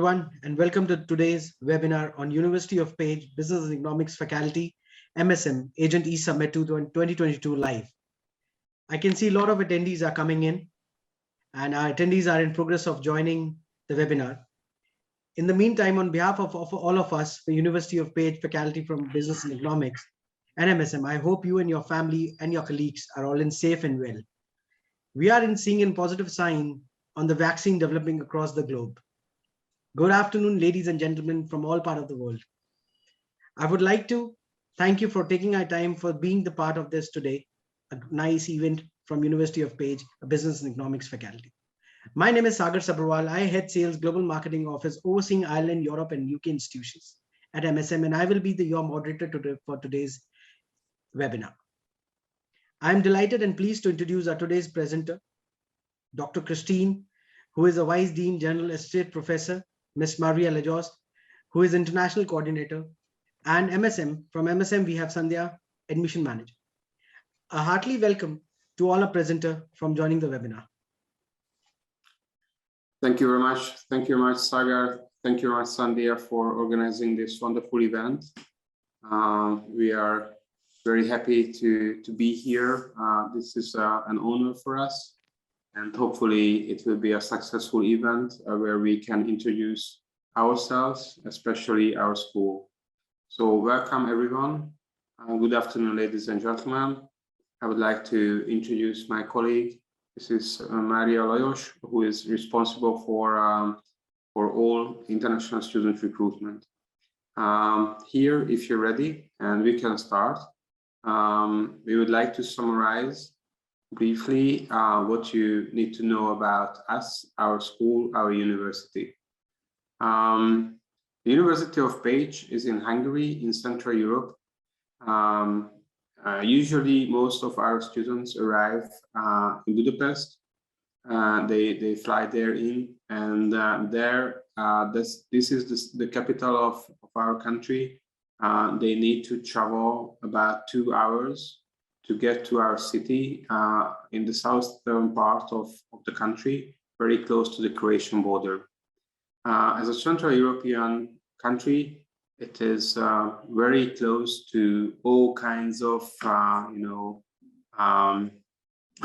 everyone, and welcome to today's webinar on University of Pécs Business and Economics Faculty, MSM, Agent East Summit 2022 live. I can see a lot of attendees are coming in, and our attendees are in progress of joining the webinar. In the meantime, on behalf of all of us, the University of Pécs Faculty from Business and Economics and MSM, I hope you and your family and your colleagues are all in safe and well. We are seeing a positive sign on the vaccine developing across the globe. Good afternoon, ladies and gentlemen from all parts of the world. I would like to thank you for taking our time for being the part of this today, a nice event from University of Pécs, a business and economics faculty. My name is Sagar Sabharwal. I head Sales Global Marketing Office overseeing Ireland, Europe, and UK institutions at MSM, and I will be your moderator for today's webinar. I am delighted and pleased to introduce our today's presenter, Dr. Christine, who is a Vice Dean General Associate Professor, Ms. Maria Lajos, who is International Coordinator, and MSM. From MSM, we have Sandhya, Admission Manager. A heartily welcome to all our presenter from joining the webinar. Thank you very much. Thank you very much, Sagar. Thank you very much, Sandhya, for organizing this wonderful event. We are very happy to be here. This is an honor for us. And hopefully it will be a successful event where we can introduce ourselves, especially our school. So welcome everyone. Good afternoon, ladies and gentlemen. I would like to introduce my colleague. This is Maria Lajos, who is responsible for all international student recruitment. Here, if you're ready, and we can start, we would like to summarize briefly what you need to know about us, our school, our university. The University of Pécs is in Hungary, in Central Europe. Usually most of our students arrive in Budapest. They fly there in, and this is the capital of our country. They need to travel about 2 hours to get to our city in the southern part of the country, very close to the Croatian border. As a Central European country, it is very close to all kinds of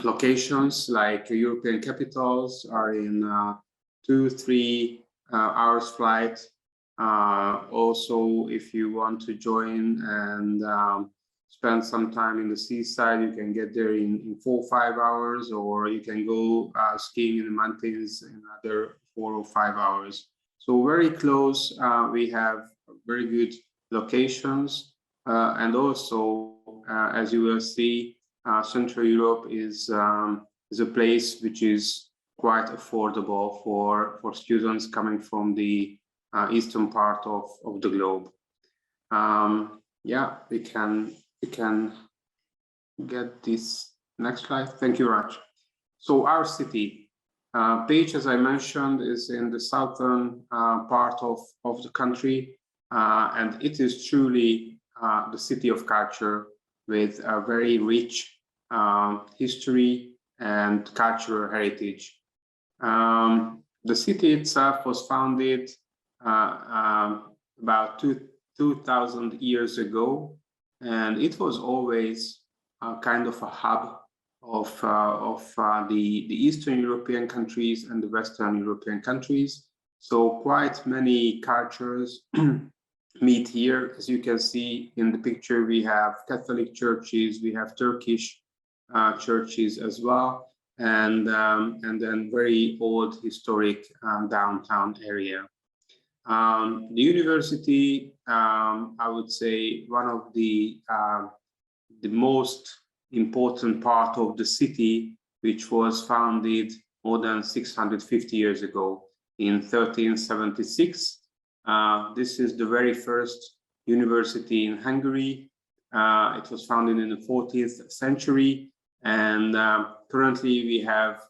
locations, like European capitals are in 2-3 hours flight. Also, if you want to join and spend some time in the seaside, you can get there in 4 or 5 hours, or you can go skiing in the mountains in another 4 or 5 hours. So very close. We have very good locations, and also, as you will see, Central Europe is a place which is quite affordable for students coming from the eastern part of the globe. Yeah, we can get this next slide. Thank you very much. So our city, Pécs, as I mentioned, is in the southern part of the country, and it is truly the city of culture with a very rich history and cultural heritage. The city itself was founded about 2,000 years ago, and it was always kind of a hub of the Eastern European countries and the Western European countries. So quite many cultures meet here. As you can see in the picture, we have Catholic churches, we have Turkish churches as well, and then very old historic downtown area. The university, I would say, one of the most important part of the city, which was founded more than 650 years ago in 1376. This is the very first university in Hungary. It was founded in the 14th century, and currently we have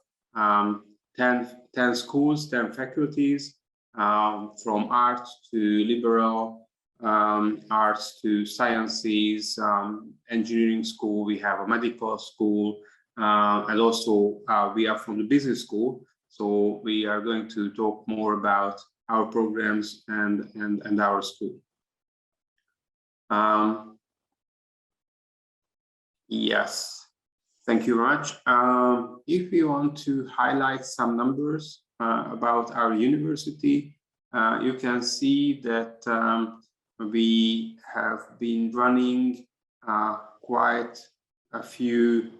10 schools, 10 faculties, from art to liberal arts to sciences, engineering school. We have a medical school, and also we are from the business school. So we are going to talk more about our programs and our school. Yes, thank you very much. If we want to highlight some numbers about our university, you can see that we have been running quite a few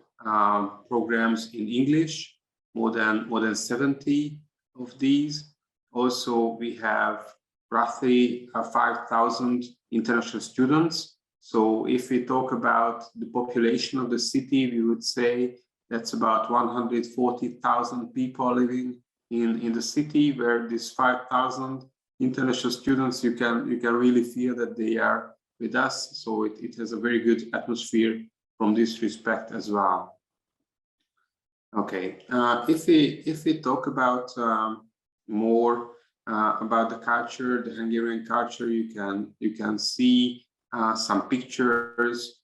programs in English, more than 70 of these. Also, we have roughly 5,000 international students. So if we talk about the population of the city, we would say that's about 140,000 people living in the city, where these 5,000 international students, you can really feel that they are with us. So it has a very good atmosphere from this respect as well. Okay, if we talk about more about the culture, the Hungarian culture, you can see some pictures,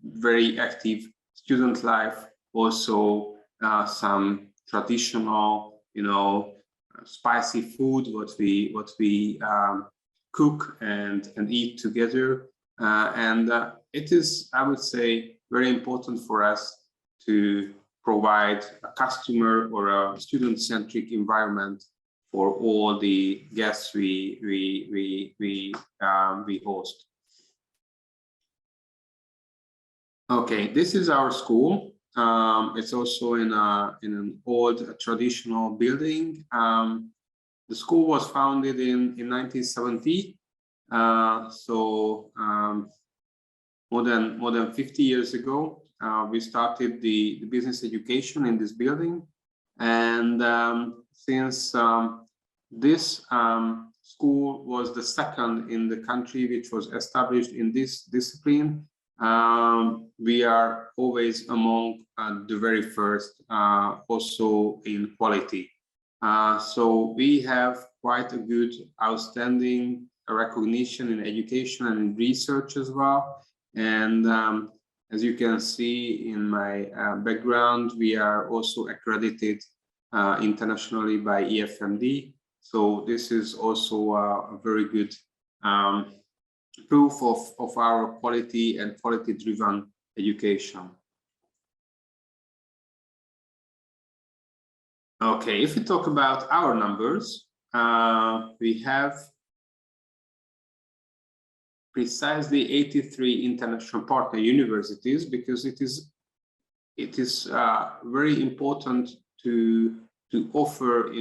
very active student life, also some traditional, spicy food, what we cook and eat together, and it is, I would say, very important for us to provide a customer or a student-centric environment for all the guests we host. Okay, this is our school. It's also in an old traditional building. The school was founded in 1970, so more than 50 years ago. We started the business education in this building, and since this school was the second in the country which was established in this discipline, we are always among the very first, also in quality. So we have quite a good, outstanding recognition in education and in research as well. And as you can see in my background, we are also accredited internationally by EFMD. So this is also a very good proof of our quality and quality-driven education. Okay, if we talk about our numbers, we have precisely 83 international partner universities, because it is very important to offer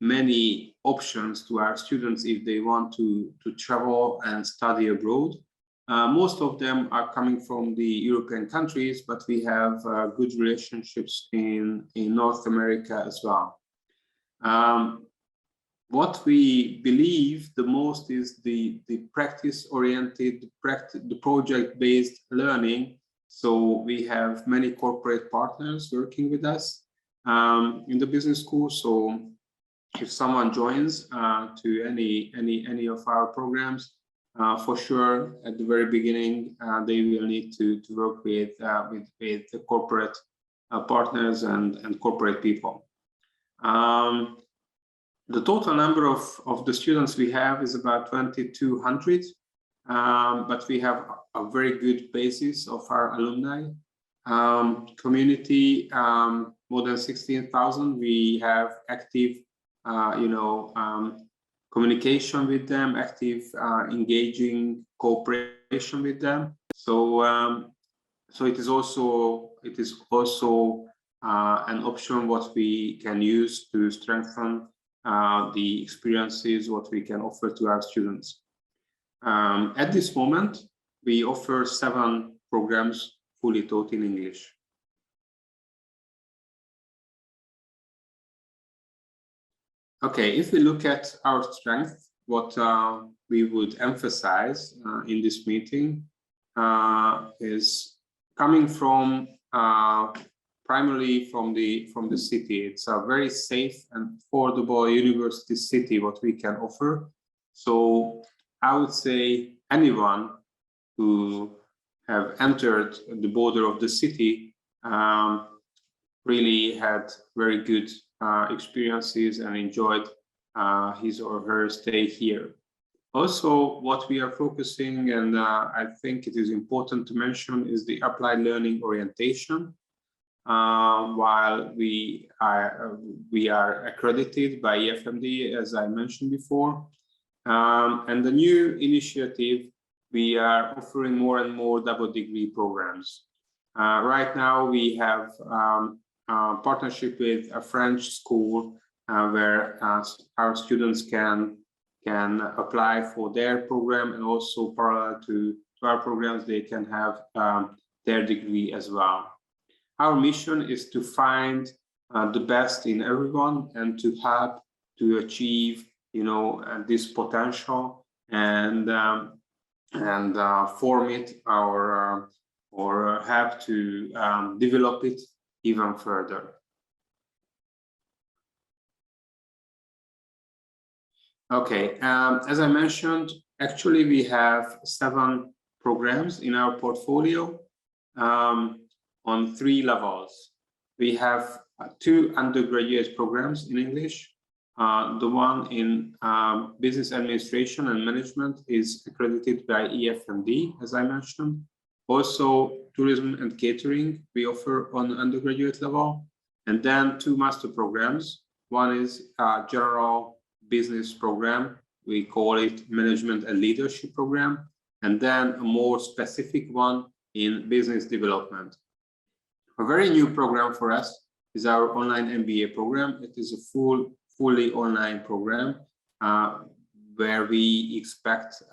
many options to our students if they want to travel and study abroad. Most of them are coming from the European countries, but we have good relationships in North America as well. What we believe the most is the practice-oriented, the project-based learning. So we have many corporate partners working with us in the business school. So if someone joins to any of our programs, for sure at the very beginning they will need to work with the corporate partners and corporate people. The total number of the students we have is about 2,200, but we have a very good basis of our alumni community, more than 16,000. We have active, communication with them, active, engaging cooperation with them. So, so it is also an option what we can use to strengthen the experiences what we can offer to our students. At this moment, we offer 7 programs fully taught in English. Okay, if we look at our strength, what we would emphasize in this meeting is coming from primarily from the city. It's a very safe and affordable university city what we can offer. So I would say anyone who have entered the border of the city really had very good experiences and enjoyed his or her stay here. Also, what we are focusing, and I think it is important to mention, is the applied learning orientation. While we are accredited by EFMD, as I mentioned before, and the new initiative, we are offering more and more double degree programs. Right now, we have a partnership with a French school where our students can apply for their program, and also parallel to our programs, they can have their degree as well. Our mission is to find the best in everyone and to help to achieve, this potential and form it or help to develop it even further. Okay, as I mentioned, actually we have 7 programs in our portfolio on 3 levels. We have 2 undergraduate programs in English. The one in business administration and management is accredited by EFMD, as I mentioned. Also, tourism and catering we offer on undergraduate level, and then 2 master programs. One is a general business program, we call it management and leadership program, and then a more specific one in business development. A very new program for us is our online MBA program. It is a fully online program where we expect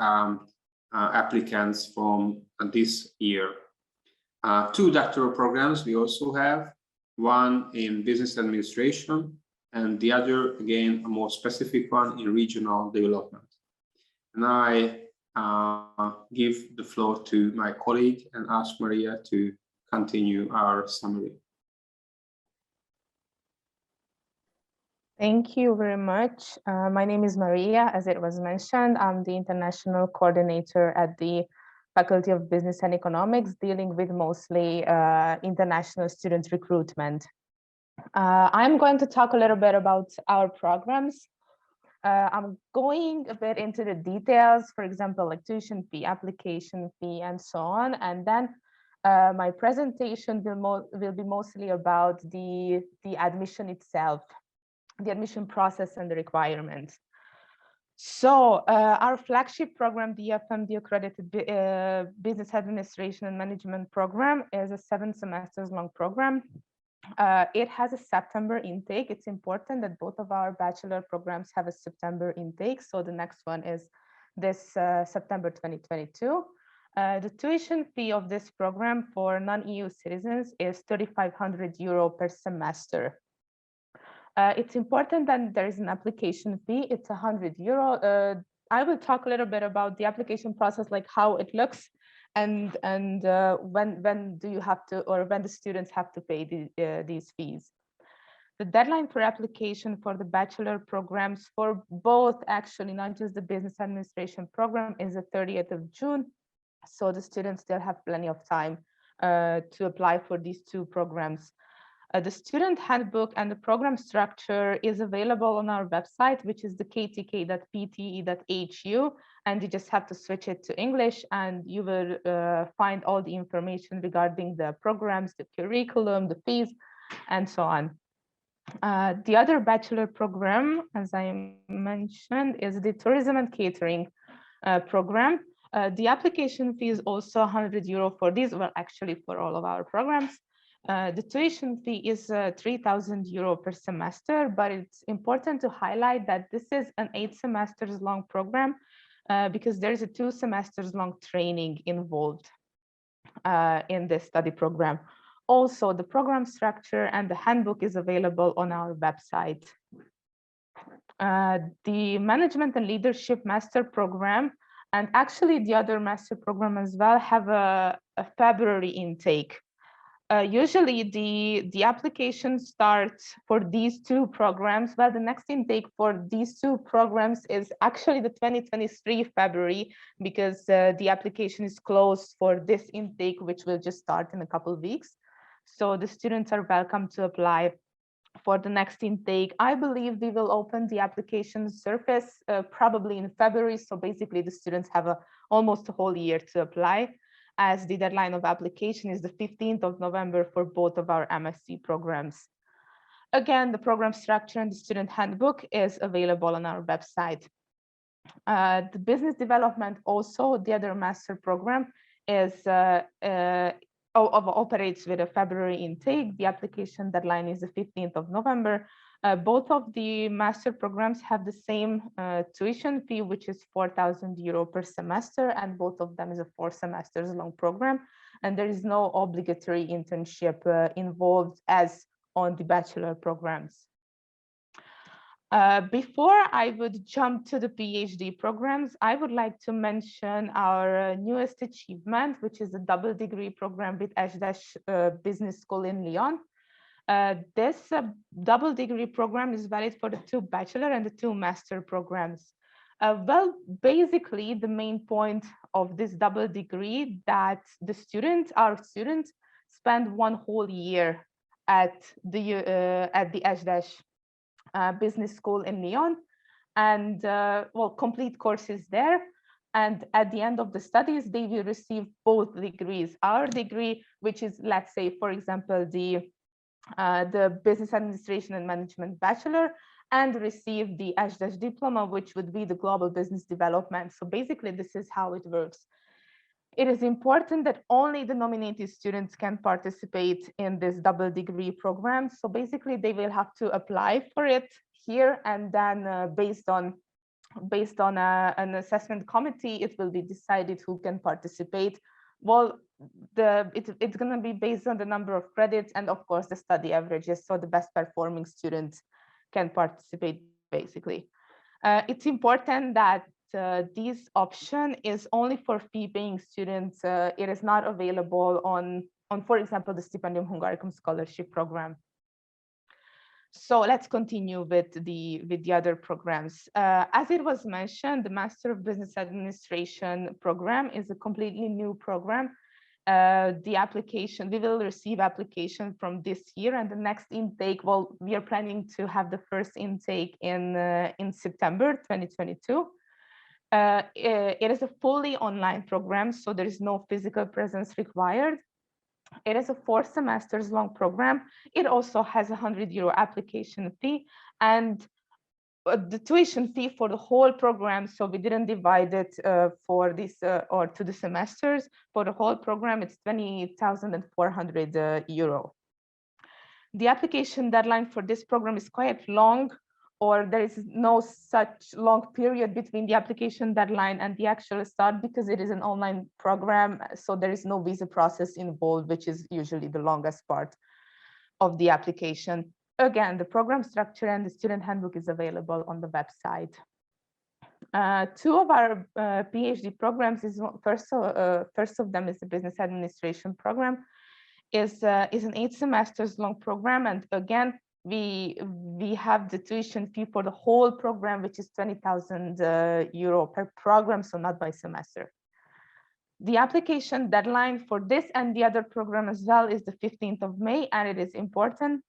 applicants from this year. 2 doctoral programs we also have, one in business administration and the other, again, a more specific one in regional development. And I give the floor to my colleague and ask Maria to continue our summary. Thank you very much. My name is Maria, as it was mentioned. I'm the international coordinator at the Faculty of Business and Economics, dealing with mostly international student recruitment. I'm going to talk a little bit about our programs. I'm going a bit into the details, for example, like tuition fee, application fee, and so on. And then my presentation will be mostly about the admission itself, the admission process and the requirements. So our flagship program, the EFMD accredited Business Administration and Management program, is a 7 semesters long program. It has a September intake. It's important that both of our bachelor programs have a September intake. So the next one is this September 2022. The tuition fee of this program for non-EU citizens is €3,500 per semester. It's important that there is an application fee. It's €100. I will talk a little bit about the application process, like how it looks, and when do you have to, or when the students have to pay these fees. The deadline for application for the bachelor programs for both, actually not just the business administration program, is the 30th of June. So the students still have plenty of time to apply for these 2 programs. The student handbook and the program structure is available on our website, which is the ktk.pte.hu, and you just have to switch it to English, and you will find all the information regarding the programs, the curriculum, the fees, and so on. The other bachelor program, as I mentioned, is the tourism and catering program. The application fee is also €100 for these, well, actually for all of our programs. The tuition fee is €3,000 per semester, but it's important to highlight that this is an 8 semesters long program because there's a 2 semesters long training involved in this study program. Also, the program structure and the handbook is available on our website. The management and leadership master program, and actually the other master program as well, have a February intake. Usually the application starts for these 2 programs. Well, the next intake for these 2 programs is actually the 2023 February, because the application is closed for this intake, which will just start in a couple of weeks. So the students are welcome to apply for the next intake. I believe we will open the application surface probably in February. So basically the students have almost a whole year to apply, as the deadline of application is the 15th of November for both of our MSc programs. Again, the program structure and the student handbook is available on our website. The business development, also the other master program, is operates with a February intake. The application deadline is the 15th of November. Both of the master programs have the same tuition fee, which is 4,000 euro per semester, and both of them is a 4 semesters long program. And there is no obligatory internship involved as on the bachelor programs. Before I would jump to the PhD programs, I would like to mention our newest achievement, which is a double degree program with Business School in Lyon. This double degree program is valid for the 2 bachelor and the 2 master programs. Well, basically, the main point of this double degree that our students spend 1 whole year at the Business School in Lyon, and complete courses there. And at the end of the studies, they will receive both degrees. Our degree, which is, let's say, for example, the Business Administration and Management Bachelor, and receive the diploma, which would be the Global Business Development. So basically, this is how it works. It is important that only the nominated students can participate in this double degree program. So basically, they will have to apply for it here, and then based on an assessment committee, it will be decided who can participate. Well, it's going to be based on the number of credits and, of course, the study averages. So the best performing students can participate, basically. It's important that this option is only for fee-paying students. It is not available on, for example, the Stipendium Hungaricum scholarship program. So let's continue with the other programs. As it was mentioned, the Master of Business Administration program is a completely new program. The application, we will receive application from this year, and the next intake, well, we are planning to have the first intake in September 2022. It is a fully online program, so there is no physical presence required. It is a 4 semesters long program. It also has a 100 euro application fee, and the tuition fee for the whole program, so we didn't divide it for this or to the semesters. For the whole program, it's 20,400 euro. The application deadline for this program is quite long, or there is no such long period between the application deadline and the actual start, because it is an online program, so there is no visa process involved, which is usually the longest part of the application. Again, the program structure and the student handbook is available on the website. 2 of our PhD programs is first of them is the Business Administration program. Is an 8 semesters long program, and again, we have the tuition fee for the whole program, which is 20,000 euro per program, so not by semester. The application deadline for this and the other program as well is the 15th of May, and it is important.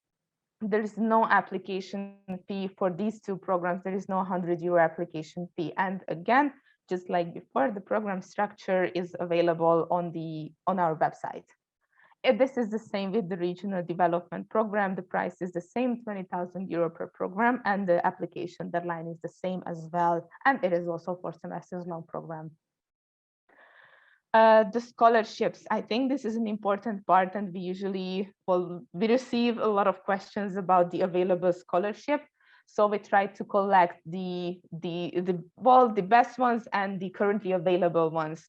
There is no application fee for these 2 programs. There is no 100 euro application fee. And again, just like before, the program structure is available on our website. This is the same with the regional development program. The price is the same, 20,000 euro per program, and the application deadline is the same as well. And it is also 4 semesters long program. The scholarships, I think this is an important part, and we receive a lot of questions about the available scholarship. So we try to collect the best ones and the currently available ones.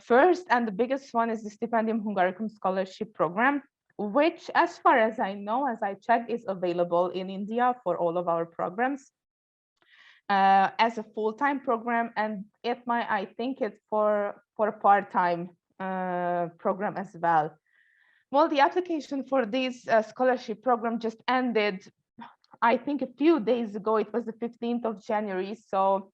First and the biggest one is the Stipendium Hungaricum scholarship program, which, as far as I know, as I checked, is available in India for all of our programs as a full-time program, and I think it's for a part-time program as well. Well, the application for this scholarship program just ended, I think, a few days ago. It was the 15th of January, so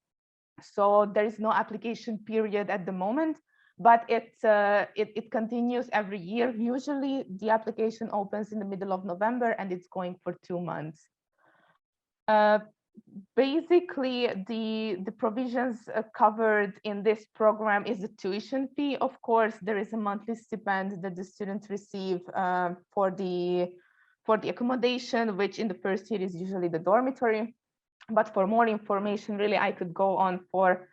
there is no application period at the moment. but it continues every year. Usually the application opens in the middle of November and it's going for 2 months. Basically, the provisions covered in this program is the tuition fee. Of course, there is a monthly stipend that the students receive for the accommodation, which in the first year is usually the dormitory. But for more information, really, I could go on for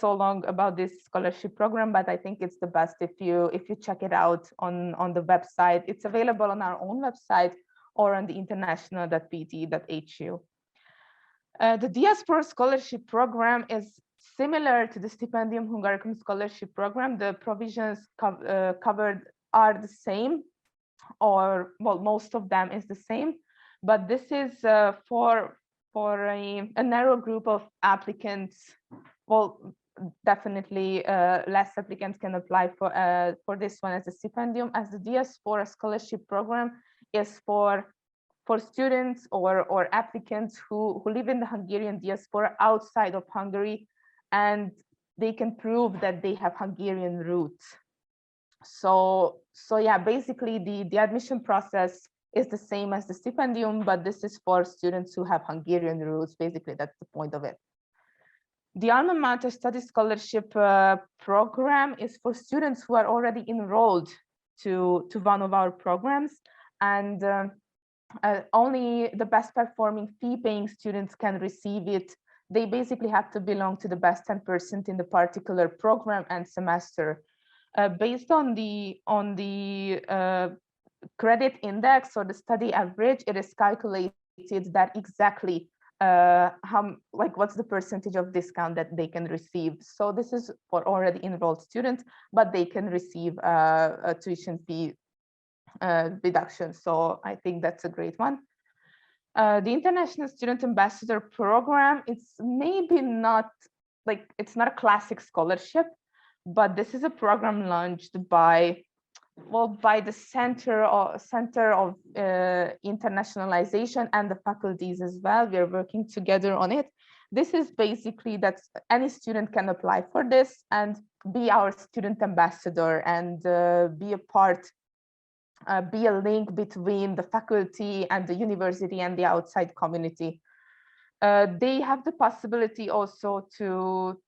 so long about this scholarship program, but I think it's the best if you check it out on the website. It's available on our own website or on the international.pt.hu. The Diaspora Scholarship Program is similar to the Stipendium Hungaricum Scholarship Program. The provisions covered are the same, or well, most of them is the same, but this is for a narrow group of applicants. Well, definitely less applicants can apply for this one as a stipendium, as the Diaspora Scholarship Program is for students or applicants who live in the Hungarian diaspora outside of Hungary, and they can prove that they have Hungarian roots. So yeah, basically the admission process is the same as the stipendium, but this is for students who have Hungarian roots. Basically, that's the point of it. The Alma Mater Study Scholarship Program is for students who are already enrolled to one of our programs, and only the best performing fee-paying students can receive it. They basically have to belong to the best 10% in the particular program and semester. Based on the credit index or the study average, it is calculated that exactly what's the percentage of discount that they can receive. So this is for already enrolled students, but they can receive a tuition fee reduction. So I think that's a great one. The International Student Ambassador Program, it's maybe not it's not a classic scholarship, but this is a program launched by the Center of Internationalization and the faculties as well. We are working together on it. This is basically that any student can apply for this and be our student ambassador and be a part, be a link between the faculty and the university and the outside community. They have the possibility also to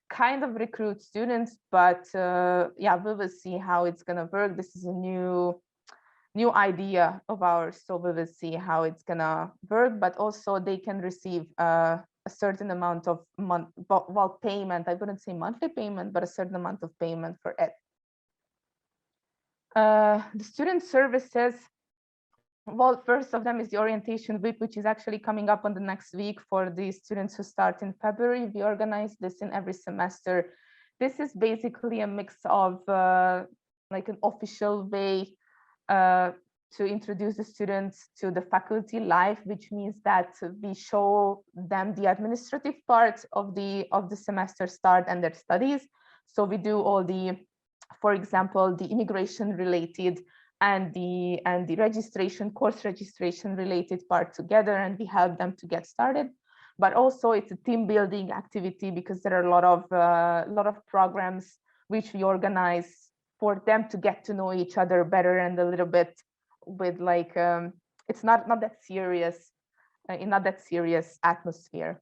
kind of recruit students, but yeah, we will see how it's gonna work. This is a new idea of ours, so we will see how it's gonna work. But also they can receive a certain amount of payment. I wouldn't say monthly payment, but a certain amount of payment for it. The student services. Well, first of them is the orientation week, which is actually coming up on the next week for the students who start in February. We organize this in every semester. This is basically a mix of like an official way to introduce the students to the faculty life, which means that we show them the administrative part of the semester start and their studies. So we do all the, for example, the immigration related and the registration, course registration related part together, and we help them to get started. But also it's a team building activity because there are a lot of programs which we organize for them to get to know each other better and a little bit with it's not that serious, in not that serious atmosphere.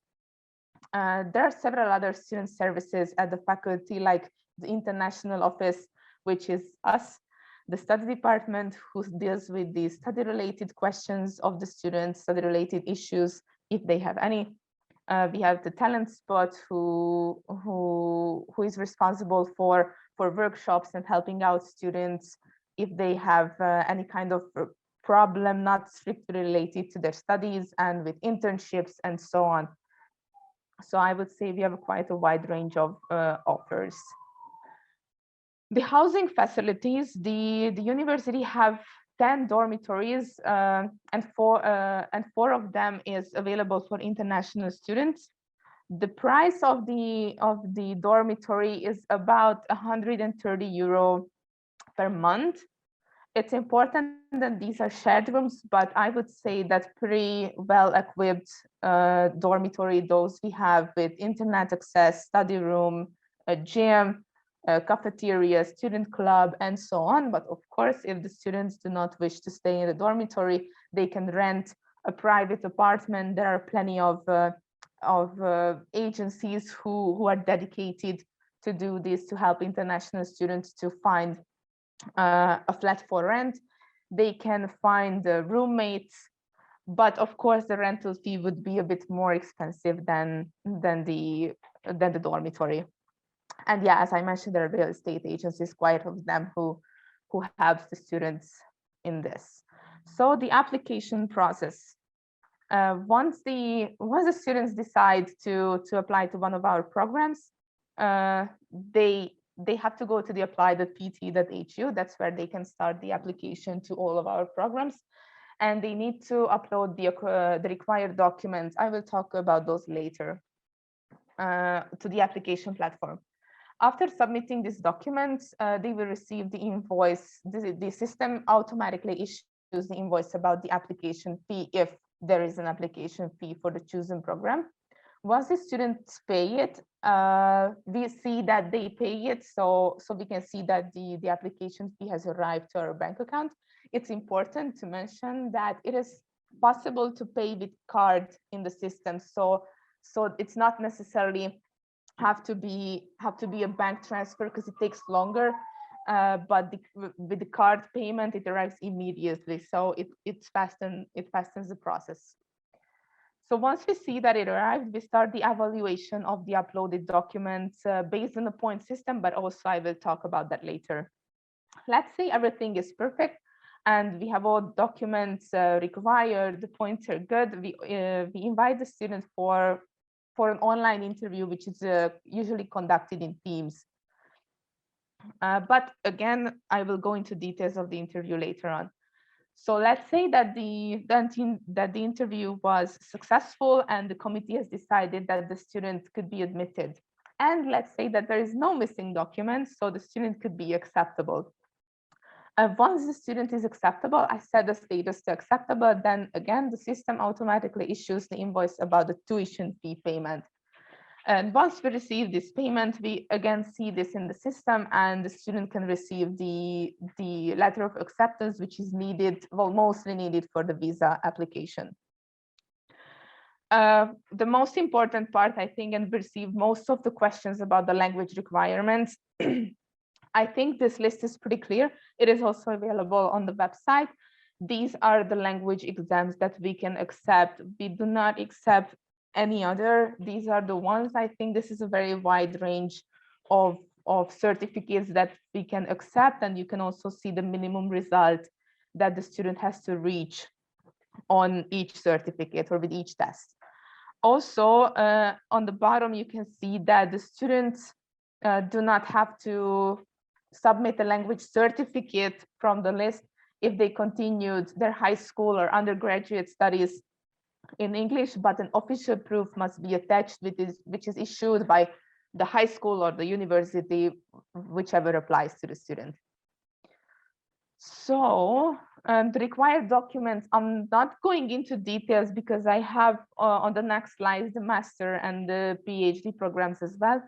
There are several other student services at the faculty, like the international office, which is us, the study department, who deals with the study related questions of the students, study related issues, if they have any. We have the talent spot who is responsible for workshops and helping out students if they have any kind of problem not strictly related to their studies, and with internships and so on. So I would say we have quite a wide range of offers. The housing facilities, the university have 10 dormitories, and four of them is available for international students. The price of the dormitory is about €130 per month. It's important that these are shared rooms, but I would say that pretty well equipped dormitory, those we have with internet access, study room, a gym, a cafeteria, student club, and so on. But of course, if the students do not wish to stay in the dormitory, they can rent a private apartment. There are plenty of agencies who are dedicated to do this, to help international students to find a flat for rent. They can find roommates, but of course the rental fee would be a bit more expensive than the dormitory. And yeah, as I mentioned, there are real estate agencies, quite of them, who helps the students in this. So the application process. Once the students decide to apply to one of our programs, they have to go to the apply.pt.hu. That's where they can start the application to all of our programs, and they need to upload the required documents. I will talk about those later, to the application platform. After submitting these documents, they will receive the invoice. The system automatically issues the invoice about the application fee if there is an application fee for the chosen program. Once the students pay it, we see that they pay it, so we can see that the application fee has arrived to our bank account. It's important to mention that it is possible to pay with card in the system, so it's not necessarily have to be a bank transfer, because it takes longer, but with the card payment it arrives immediately, so it fastens the process. So once we see that it arrived, we start the evaluation of the uploaded documents based on the point system, but also I will talk about that later. Let's say everything is perfect and we have all documents required, the points are good. We invite the student for an online interview, which is usually conducted in Teams. But again, I will go into details of the interview later on. So let's say that the interview was successful and the committee has decided that the student could be admitted. And let's say that there is no missing documents, so the student could be acceptable. Once the student is acceptable, I set the status to acceptable, then again, the system automatically issues the invoice about the tuition fee payment. And once we receive this payment, we again see this in the system, and the student can receive the letter of acceptance, which is needed, well, mostly needed for the visa application. The most important part, I think, and we received most of the questions about the language requirements. I think this list is pretty clear. It is also available on the website. These are the language exams that we can accept. We do not accept any other. These are the ones. I think this is a very wide range of certificates that we can accept, and you can also see the minimum result that the student has to reach on each certificate or with each test. Also, on the bottom, you can see that the students do not have to submit a language certificate from the list if they continued their high school or undergraduate studies in English, but an official proof must be attached, which is issued by the high school or the university, whichever applies to the student. So the required documents, I'm not going into details because I have on the next slides the master and the PhD programs as well.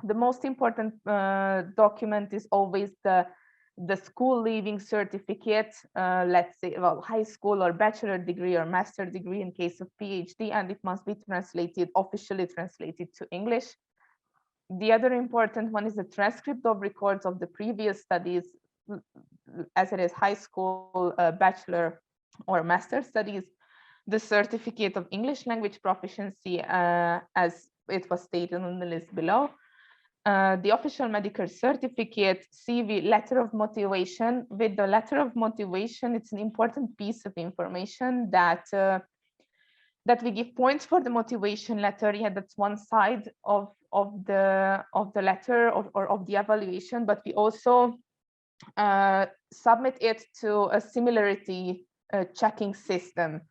The most important document is always the school leaving certificate, let's say, well, high school or bachelor degree or master degree in case of PhD, and it must be translated, officially translated to English. The other important one is the transcript of records of the previous studies, as it is high school, bachelor or master studies, the certificate of English language proficiency, as it was stated on the list below, the official medical certificate, CV, letter of motivation. With the letter of motivation, it's an important piece of information that that we give points for the motivation letter. Yeah, that's one side of the letter or of the evaluation, but we also submit it to a similarity checking system.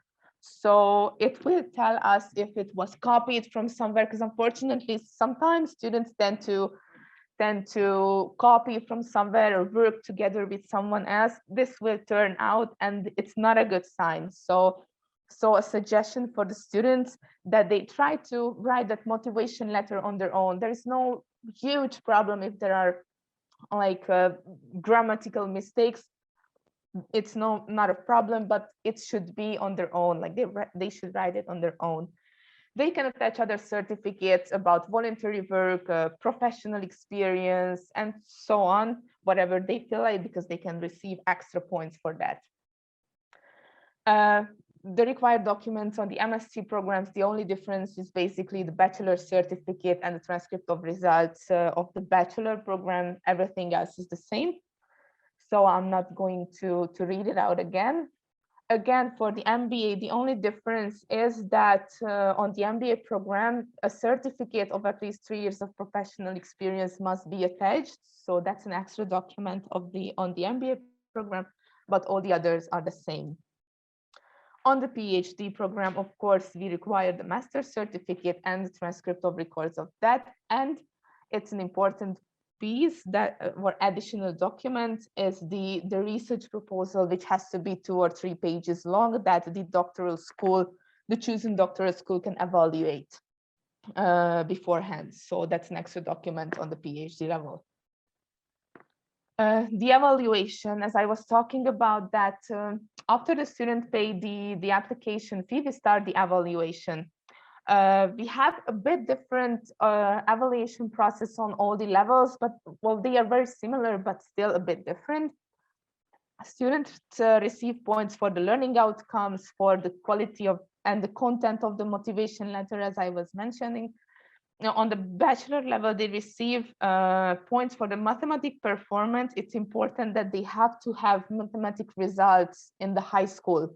So it will tell us if it was copied from somewhere, because unfortunately, sometimes students tend to copy from somewhere or work together with someone else. This will turn out, and it's not a good sign. So So a suggestion for the students that they try to write that motivation letter on their own. There is no huge problem if there are like grammatical mistakes. It's not a problem, but it should be on their own. Like they should write it on their own. They can attach other certificates about voluntary work, professional experience, and so on, whatever they feel like, because they can receive extra points for that. The required documents on the MSc programs, the only difference is basically the bachelor certificate and the transcript of results of the bachelor program. Everything else is the same. So I'm not going to read it out again. Again, for the MBA, the only difference is that on the MBA program, a certificate of at least 3 years of professional experience must be attached. So that's an extra document on the MBA program, but all the others are the same. On the PhD program, of course, we require the master's certificate and the transcript of records of that. And it's an important piece that or additional document is the research proposal, which has to be 2 or 3 pages long, that the chosen doctoral school can evaluate beforehand. So that's an extra document on the PhD level. The evaluation, as I was talking about that, after the student pay the application fee, we start the evaluation. We have a bit different evaluation process on all the levels, but well, they are very similar, but still a bit different. Students receive points for the learning outcomes, for the quality of and the content of the motivation letter, as I was mentioning. Now, on the bachelor level, they receive points for the mathematics performance. It's important that they have to have mathematics results in the high school.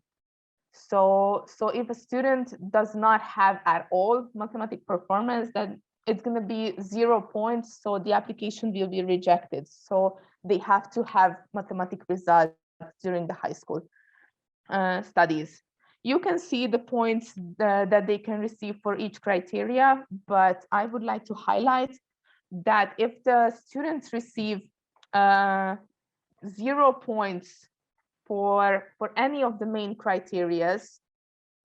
So if a student does not have at all mathematics performance, then it's going to be 0 points. So the application will be rejected. So they have to have mathematics results during the high school studies. You can see the points that they can receive for each criteria, but I would like to highlight that if the students receive 0 points for any of the main criteria,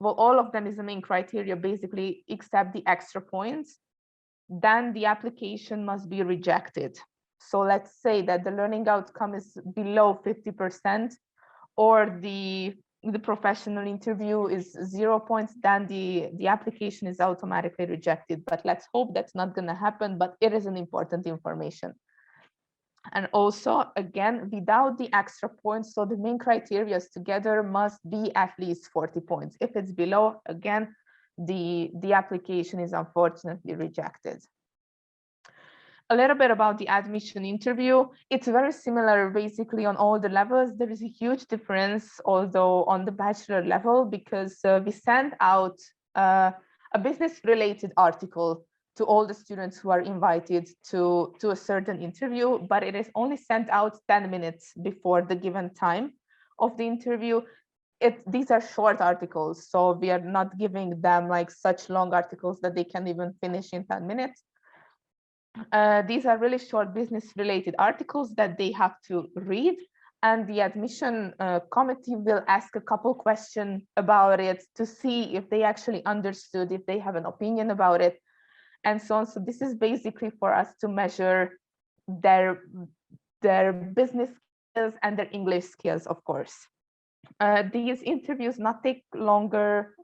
well, all of them is the main criteria basically, except the extra points, then the application must be rejected. So let's say that the learning outcome is below 50%, or the professional interview is 0 points, then the application is automatically rejected. But let's hope that's not going to happen, but it is an important information. And also, again, without the extra points, so the main criteria together must be at least 40 points. If it's below, again, the application is unfortunately rejected. A little bit about the admission interview. It's very similar basically on all the levels. There is a huge difference, although on the bachelor level, because we send out a business-related article to all the students who are invited to a certain interview, but it is only sent out 10 minutes before the given time of the interview. These are short articles, so we are not giving them like such long articles that they can even finish in 10 minutes. These are really short business-related articles that they have to read, and the admission committee will ask a couple questions about it to see if they actually understood, if they have an opinion about it, and so on. So this is basically for us to measure their business skills and their English skills, of course. These interviews does not take longer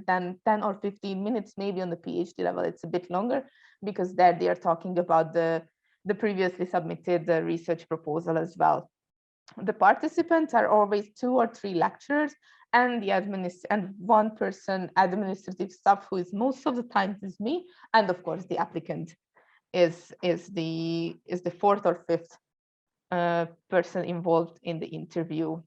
than 10 or 15 minutes. Maybe on the PhD level it's a bit longer, because there they are talking about the previously submitted research proposal as well. The participants are always 2 or 3 lecturers and and one person administrative staff, who is most of the time is me, and of course the applicant is the 4th or 5th person involved in the interview.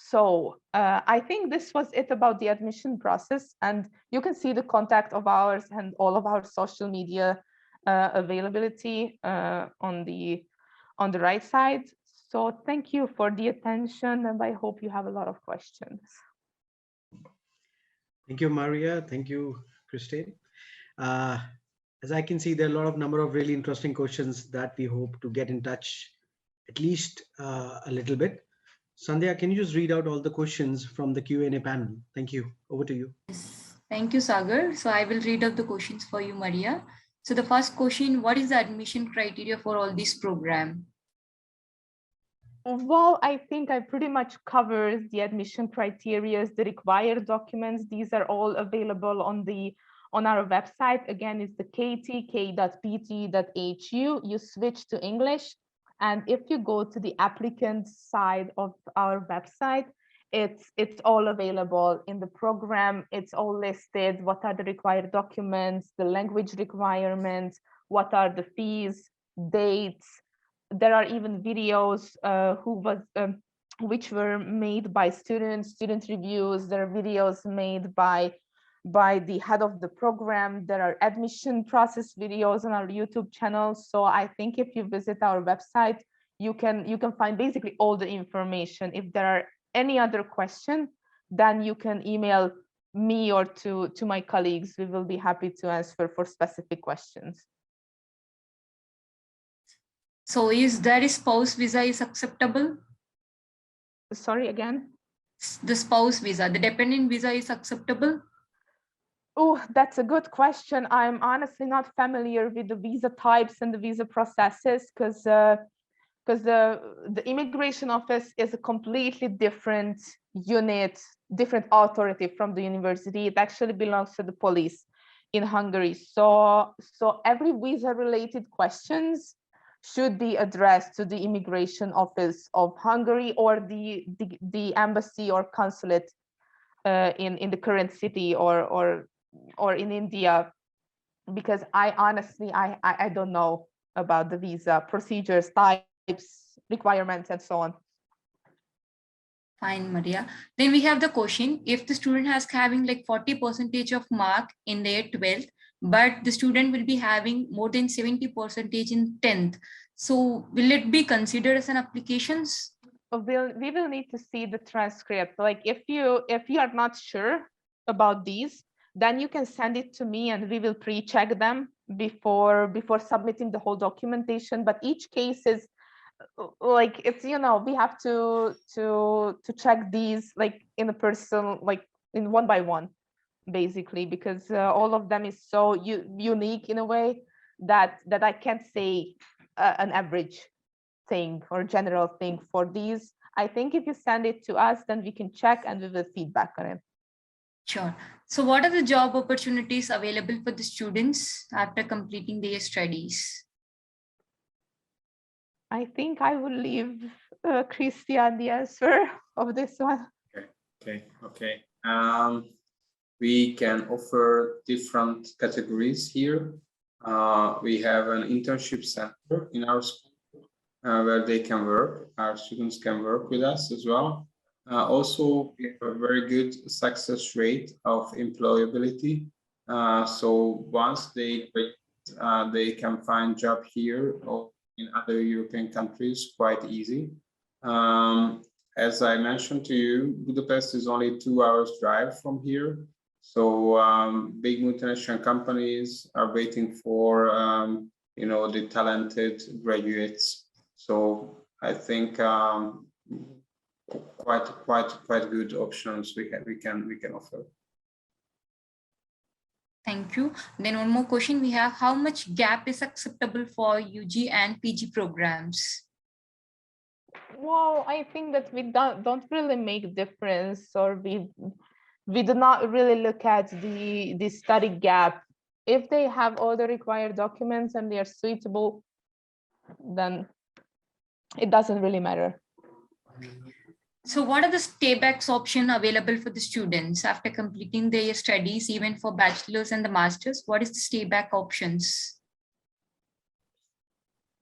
So I think this was it about the admission process, and you can see the contact of ours and all of our social media availability on the right side. So thank you for the attention, and I hope you have a lot of questions. Thank you, Maria. Thank you, Christine. As I can see, there are a number of really interesting questions that we hope to get in touch at least a little bit. Sandhya, can you just read out all the questions from the Q&A panel? Thank you. Over to you. Yes. Thank you, Sagar. So I will read out the questions for you, Maria. So the first question, what is the admission criteria for all this program? Well, I think I pretty much covered the admission criteria, the required documents. These are all available on our website. Again, it's the ktk.pt.hu. You switch to English. And if you go to the applicant side of our website, it's all available in the program. It's all listed. What are the required documents, the language requirements, what are the fees, dates. There are even videos which were made by students, student reviews. There are videos made by the head of the program. There are admission process videos on our YouTube channel. So I think if you visit our website, you can find basically all the information. If there are any other question, then you can email me or to my colleagues. We will be happy to answer for specific questions. So is there a spouse visa is acceptable? Sorry, again? The spouse visa, the dependent visa is acceptable? Oh, that's a good question. I'm honestly not familiar with the visa types and the visa processes because the immigration office is a completely different unit, different authority from the university. It actually belongs to the police in Hungary. So every visa related questions should be addressed to the immigration office of Hungary or the embassy or consulate in the current city or in India, because I honestly I don't know about the visa procedures, types, requirements, and so on. Fine, Maria. Then we have the question, if the student has having like 40% of mark in their 12th, but the student will be having more than 70% in 10th. So will it be considered as an applications? We will need to see the transcript. Like if you are not sure about these, then you can send it to me and we will pre-check them before submitting the whole documentation. But each case is like, it's, you know, we have to check these like in a person, like in one by one, basically, because all of them is so unique in a way that I can't say an average thing or general thing for these. I think if you send it to us, then we can check and we will feedback on it. Sure. So what are the job opportunities available for the students after completing their studies? I think I will leave Christian the answer of this one. Okay. We can offer different categories here. We have an internship center in our school where they can work. Our students can work with us as well. Also, we have a very good success rate of employability. So once they graduate, they can find job here or in other European countries quite easy. As I mentioned to you, Budapest is only 2 hours drive from here. So big multinational companies are waiting for the talented graduates. So I think quite good options we can offer. Thank you. Then one more question we have, how much gap is acceptable for UG and PG programs? Well, I think that we don't really make difference, or we do not really look at the study gap. If they have all the required documents and they are suitable, then it doesn't really matter. So what are the Staybacks option available for the students after completing their studies, even for bachelor's and the master's? What is the Stayback options?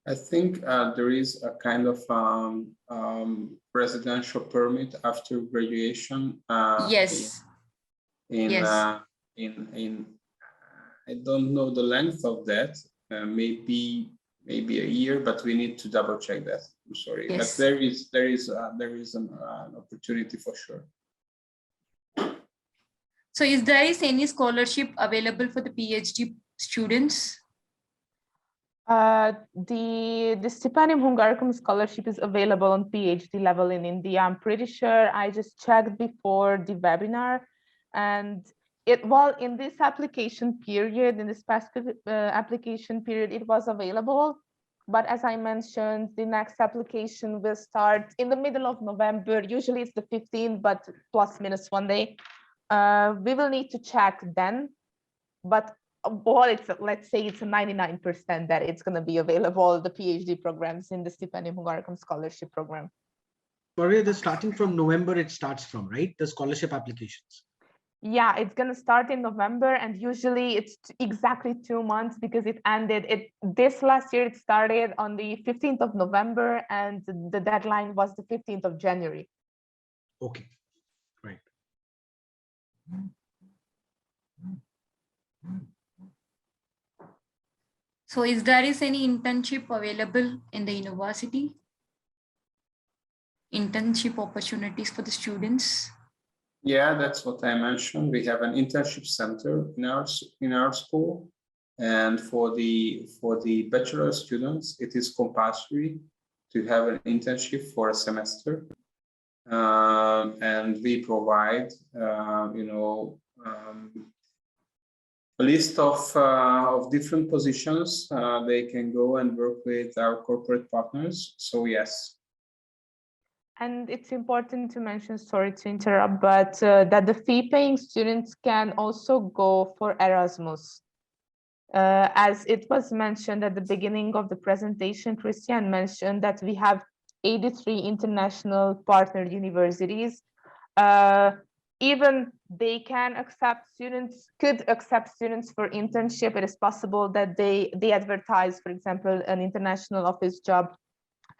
I think there is a kind of residential permit after graduation. Yes. I don't know the length of that. Maybe a year, but we need to double check that. I'm sorry, yes. But there is an opportunity for sure. So is there any scholarship available for the PhD students? The Stipendium Hungaricum scholarship is available on PhD level in India. I'm pretty sure I just checked before the webinar, and in this application period, in this past application period, it was available. But as I mentioned, the next application will start in the middle of November. Usually it's the 15th, but plus minus 1 day. We will need to check then, but let's say it's a 99% that it's going to be available, the PhD programs in the Stipendium Hungaricum scholarship program. Maria, the starting from November, it starts from, right? The scholarship applications. Yeah, it's going to start in November, and usually it's exactly 2 months because it ended. This last year, it started on the 15th of November, and the deadline was the 15th of January. Okay, right. So is there any internship available in the university? Internship opportunities for the students? Yeah, that's what I mentioned. We have an internship center in our school, and for the bachelor students, it is compulsory to have an internship for a semester, and we provide, a list of different positions. They can go and work with our corporate partners. So yes. And it's important to mention, sorry to interrupt, but that the fee-paying students can also go for Erasmus. As it was mentioned at the beginning of the presentation, Christian mentioned that we have 83 international partner universities. Even they can accept students, could accept students for internship. It is possible that they advertise, for example, an international office job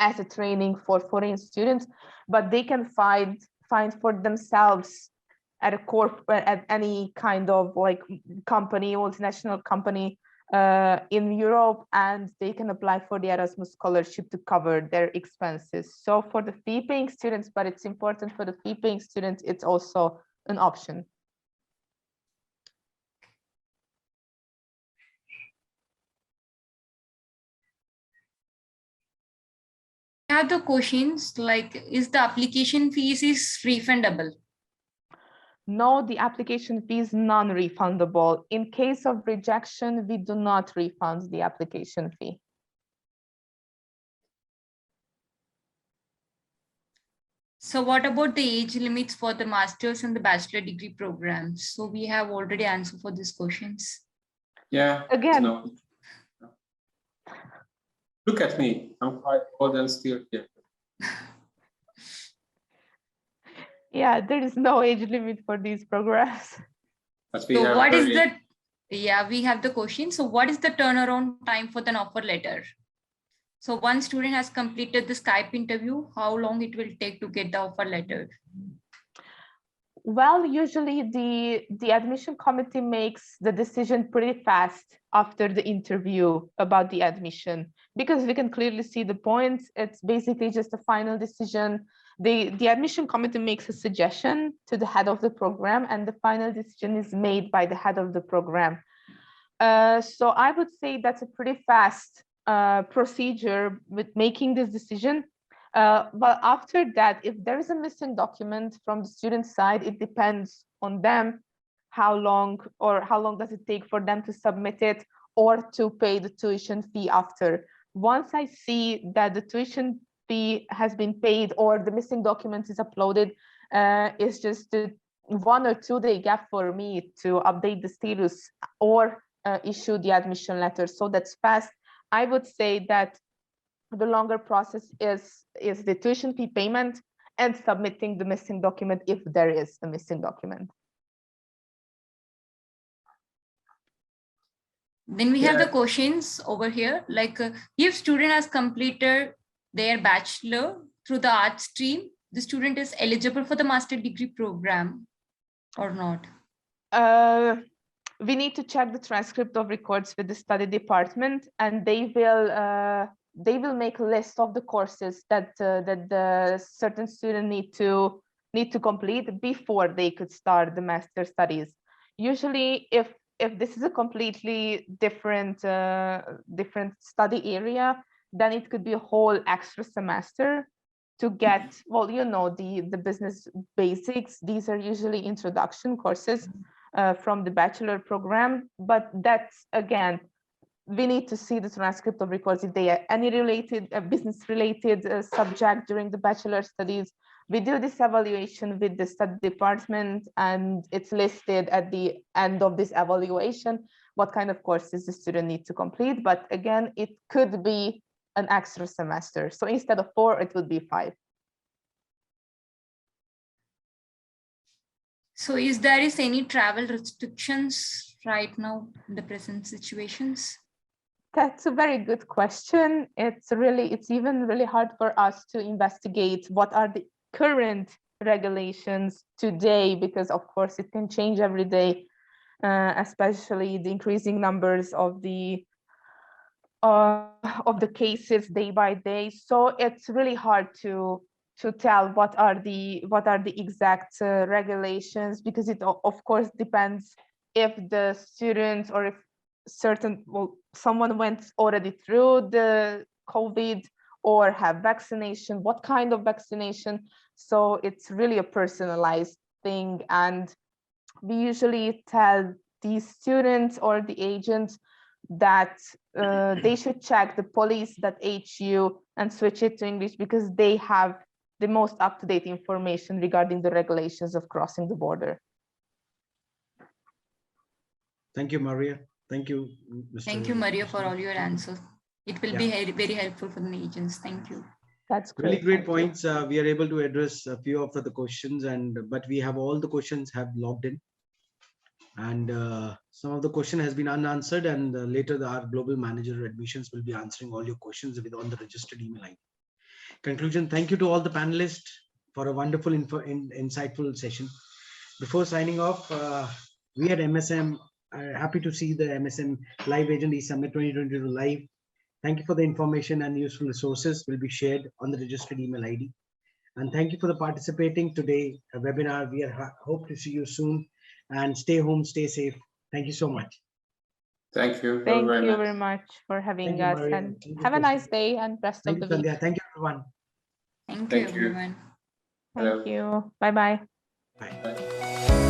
as a training for foreign students, but they can find for themselves at at any kind of like company, multinational company in Europe, and they can apply for the Erasmus scholarship to cover their expenses. So for the fee-paying students, but it's important for the fee-paying students, it's also an option. I have the questions like, is the application fees is refundable? No, the application fee is non-refundable. In case of rejection, we do not refund the application fee. So what about the age limits for the master's and the bachelor degree programs? So we have already answered for these questions. Yeah. Again. No. Look at me. I'm quite old and still here. Yeah, there is no age limit for these programs. But we So have what is the, we have the question. So what is the turnaround time for an offer letter? So one student has completed the Skype interview, how long it will take to get the offer letter? Well, usually the admission committee makes the decision pretty fast after the interview about the admission, because we can clearly see the points. It's basically just a final decision. The admission committee makes a suggestion to the head of the program, and the final decision is made by the head of the program. So I would say that's a pretty fast procedure with making this decision. But after that, if there is a missing document from the student side, it depends on them how long does it take for them to submit it or to pay the tuition fee after. Once I see that the tuition fee has been paid or the missing document is uploaded, it's just a 1 or 2 day gap for me to update the status or issue the admission letter. So that's fast. I would say that the longer process is the tuition fee payment and submitting the missing document if there is a missing document. Then we have the questions over here, like if student has completed their bachelor through the art stream, the student is eligible for the master degree program or not? We need to check the transcript of records with the study department, and they will make a list of the courses that the certain student need to complete before they could start the master studies. Usually, if if this is a completely different study area, then it could be a whole extra semester to get, well, you know, the business basics. These are usually introduction courses from the bachelor program, but that's, again, we need to see the transcript of records if they are any related business related subject during the bachelor studies. We do this evaluation with the study department, and it's listed at the end of this evaluation what kind of courses the student needs to complete. But again, it could be an extra semester. So instead of 4, it would be 5. So is there any travel restrictions right now in the present situations? That's a very good question. It's even really hard for us to investigate what are the current regulations today, because of course it can change every day, especially the increasing numbers of the cases day by day. So it's really hard to tell what are the exact regulations, because it of course depends if the students, or if someone went already through the COVID or have vaccination, what kind of vaccination. So it's really a personalized thing, and we usually tell these students or the agents that they should check the police.hu and switch it to English, because they have the most up-to-date information regarding the regulations of crossing the border. Thank you, Maria. Thank you, Mr. Thank you, Maria, for all your answers. It will be very helpful for the agents. Thank you. That's great. Really great points. We are able to address a few of the questions, but we have all the questions have logged in, and some of the question has been unanswered, and later our global manager admissions will be answering all your questions on the registered email ID. Conclusion: thank you to all the panelists for a wonderful insightful session. Before signing off, we at MSM are happy to see the MSM Live Agent E-Summit 2022 live. Thank you for the information, and useful resources will be shared on the registered email ID. And thank you for the participating today webinar. We hope to see you soon, and stay home, stay safe. Thank you so much. Thank you. Thank you very much for having us, and have a nice day and rest of the week. Thank you, everyone. Thank you, everyone. Thank you. Bye-bye. Bye. Bye.